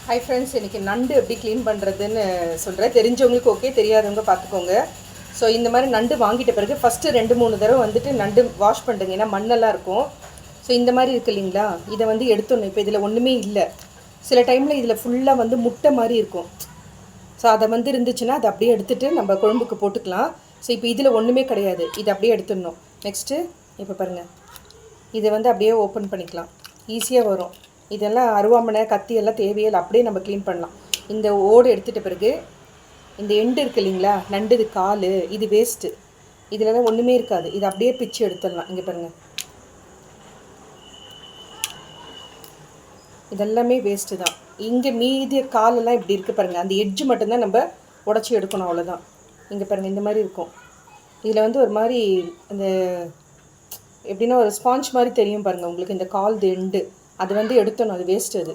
Hi friends, இன்றைக்கி நண்டு எப்படி க்ளீன் பண்ணுறதுன்னு சொல்கிறேன். தெரிஞ்சவங்களுக்கு ஓகே, தெரியாதவங்க பார்த்துக்கோங்க. ஸோ இந்த மாதிரி நண்டு வாங்கிட்ட பிறகு ஃபஸ்ட்டு 2-3 தடவை வந்துட்டு நண்டு வாஷ் பண்ணுங்க, ஏன்னா மண்ணெல்லாம் இருக்கும். ஸோ இந்த மாதிரி இருக்குது இல்லைங்களா, இதை வந்து எடுத்துடணும். இப்போ இதில் ஒன்றுமே இல்லை. சில டைமில் இதில் ஃபுல்லாக வந்து முட்டை மாதிரி இருக்கும். ஸோ அதை வந்து இருந்துச்சுன்னா அதை அப்படியே எடுத்துகிட்டு நம்ம குழம்புக்கு போட்டுக்கலாம். ஸோ இப்போ இதில் ஒன்றுமே கிடையாது, இதை அப்படியே எடுத்துடணும். நெக்ஸ்ட்டு இப்போ பாருங்கள், இதை வந்து அப்படியே ஓப்பன் பண்ணிக்கலாம், ஈஸியாக வரும். இதெல்லாம் அருவாமனை கத்தி எல்லாம் தேவையில்லை, அப்படியே நம்ம க்ளீன் பண்ணலாம். இந்த ஓடு எடுத்துகிட்ட பிறகு இந்த எண்டு இருக்குது இல்லைங்களா, நண்டு இது கால், இது வேஸ்ட்டு. இதிலலாம் ஒன்றுமே இருக்காது, இது அப்படியே பிச்சு எடுத்துடலாம். இங்கே பாருங்கள், இதெல்லாமே வேஸ்ட்டு தான். இங்கே மீதி காலெல்லாம் இப்படி இருக்குது பாருங்கள், அந்த எட்ஜு மட்டும்தான் நம்ம உடச்சி எடுக்கணும், அவ்வளோதான். இங்கே பாருங்கள், இந்த மாதிரி இருக்கும். இதில் வந்து ஒரு மாதிரி அந்த எப்படின்னா ஒரு ஸ்பாஞ்ச் மாதிரி தெரியும் பாருங்கள் உங்களுக்கு, இந்த கால் எண்டு அது வந்து எடுத்தணும், அது வேஸ்ட்டு. அது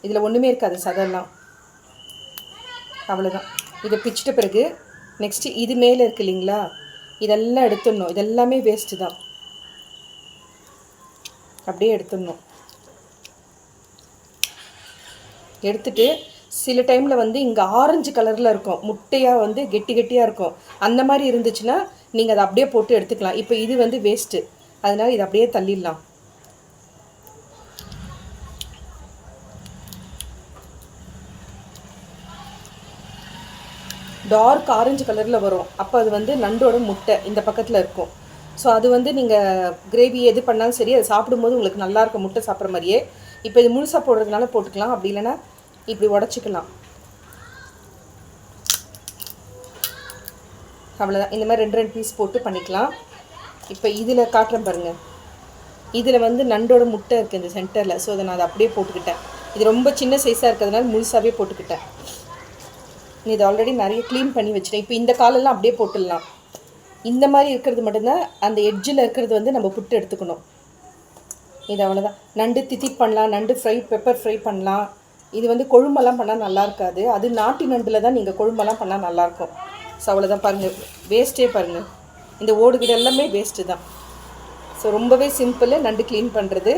இதில் ஒன்றுமே இருக்காது, சதெல்லாம் அவ்வளோதான். இதை பிச்சிட்ட பிறகு நெக்ஸ்ட்டு இது மேலே இருக்குது இல்லைங்களா, இதெல்லாம் எடுத்துடணும். இதெல்லாமே வேஸ்ட்டு தான், அப்படியே எடுத்துடணும். எடுத்துட்டு சில டைமில் வந்து இங்கே ஆரஞ்சு கலரில் இருக்கும், முட்டையாக வந்து கெட்டி கெட்டியாக இருக்கும். அந்த மாதிரி இருந்துச்சுன்னா நீங்கள் அதை அப்படியே போட்டு எடுத்துக்கலாம். இப்போ இது வந்து வேஸ்ட்டு, அதனால் இதை அப்படியே தள்ளிடலாம். டார்க் ஆரஞ்சு கலரில் வரும், அப்போ அது வந்து நண்டோட முட்டை இந்த பக்கத்தில் இருக்கும். ஸோ அது வந்து நீங்கள் கிரேவி எது பண்ணாலும் சரி, அது சாப்பிடும்போது உங்களுக்கு நல்லாயிருக்கும், முட்டை சாப்பிட்ற மாதிரியே. இப்போ இது முழுசாக போடுறதுனால போட்டுக்கலாம், அப்படி இல்லைன்னா இப்படி உடச்சிக்கலாம். அவ்வளோதான். இந்த மாதிரி 2 பீஸ் போட்டு பண்ணிக்கலாம். இப்போ இதில் காட்டுறேன் பாருங்கள், இதில் வந்து நண்டோட முட்டை இருக்குது இந்த சென்டரில். ஸோ அதை நான் அதை அப்படியே போட்டுக்கிட்டேன். இது ரொம்ப சின்ன சைஸாக இருக்கிறதுனால முழுசாகவே போட்டுக்கிட்டேன். இது ஆல்ரெடி நிறைய க்ளீன் பண்ணி வச்சுட்டேன். இப்போ இந்த காலெல்லாம் அப்படியே போட்டுடலாம். இந்த மாதிரி இருக்கிறது மட்டும்தான், அந்த எட்ஜில் இருக்கிறது வந்து நம்ம புட்டு எடுத்துக்கணும். இது அவ்வளோதான். நண்டு தித்திப் பண்ணலாம், நண்டு ஃப்ரை, பெப்பர் ஃப்ரை பண்ணலாம். இது வந்து கொழும்பெல்லாம் பண்ணால் நல்லா இருக்காது, அது நாட்டு நண்டில் தான் நீங்கள் கொழும்பெல்லாம் பண்ணால் நல்லாயிருக்கும். ஸோ அவ்வளோதான். பாருங்கள், வேஸ்ட்டே பாருங்கள், இந்த ஓடுகிட எல்லாமே வேஸ்ட்டு தான். ஸோ ரொம்பவே சிம்பிள் நண்டு க்ளீன் பண்ணுறது.